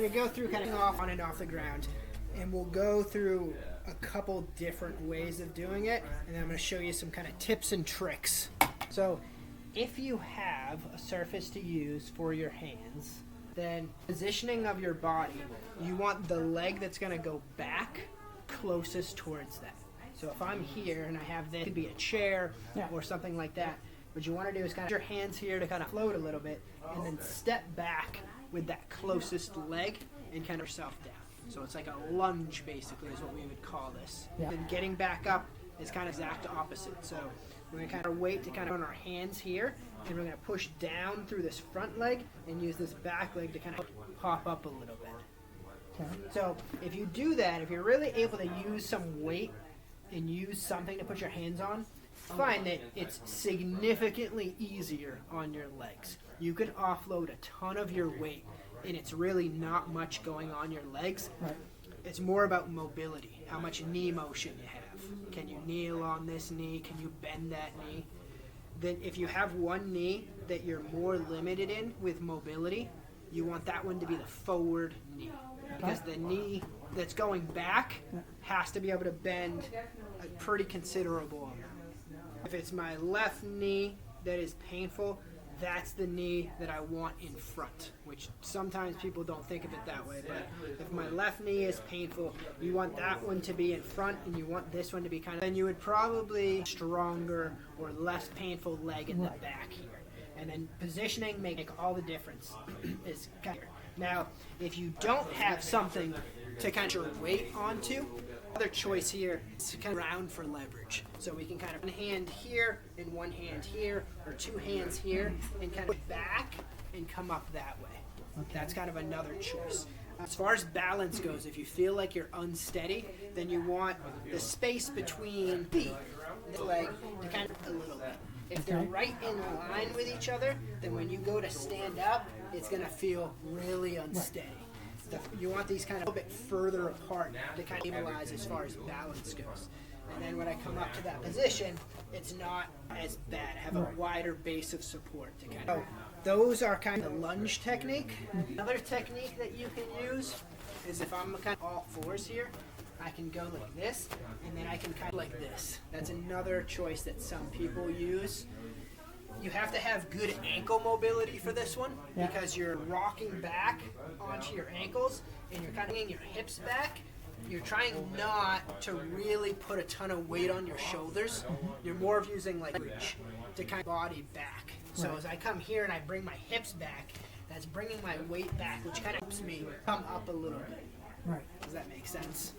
We go through kind of off on and off the ground, and we'll go through a couple different ways of doing it, and then I'm going to show you some kind of tips and tricks. So if you have a surface to use for your hands, then positioning of your body, you want the leg that's going to go back closest towards that. So if I'm here and I have this, it could be a chair or something like that. What you want to do is kind of your hands here to kind of float a little bit, and then step back with that closest leg and kind of yourself down. So it's like a lunge, basically, is what we would call this. Yeah. And getting back up is kind of exact opposite. So we're going to kind of wait to kind of on our hands here, and we're going to push down through this front leg and use this back leg to kind of pop up a little bit. Okay. So if you do that, if you're really able to use some weight and use something to put your hands on, find that it's significantly easier on your legs. You can offload a ton of your weight, and it's really not much going on your legs. Right. It's more about mobility, how much knee motion you have. Can you kneel on this knee? Can you bend that knee? Then if you have one knee that you're more limited in with mobility, you want that one to be the forward knee. Because the knee that's going back has to be able to bend a pretty considerable amount. If it's my left knee that is painful, that's the knee that I want in front, which sometimes people don't think of it that way. But if my left knee is painful, you want that one to be in front, and you want this one to be kind of, then you would probably stronger or less painful leg in the back here. And then positioning make all the difference. Is kind of, now, if you don't have something to kind of your weight onto, other choice here is to kind of round for leverage. So we can kind of one hand here and one hand here, or two hands here, and kind of back and come up that way. Okay. That's kind of another choice. As far as balance goes, if you feel like you're unsteady, then you want the space between the leg to kind of a little bit. If they're right in line with each other, then when you go to stand up, it's going to feel really unsteady. You want these kind of a little bit further apart to kind of stabilize as far as balance goes. And then when I come up to that position, it's not as bad. I have a wider base of support to kind of. So those are kind of the lunge technique. Another technique that you can use is if I'm kind of all fours here, I can go like this, and then I can kind of like this. That's another choice that some people use. You have to have good ankle mobility for this one because you're rocking back onto your ankles and you're kind of getting your hips back. You're trying not to really put a ton of weight on your shoulders. You're more of using like reach to kind of body back. So as I come here and I bring my hips back, that's bringing my weight back, which kind of helps me come up a little bit. Right. Does that make sense?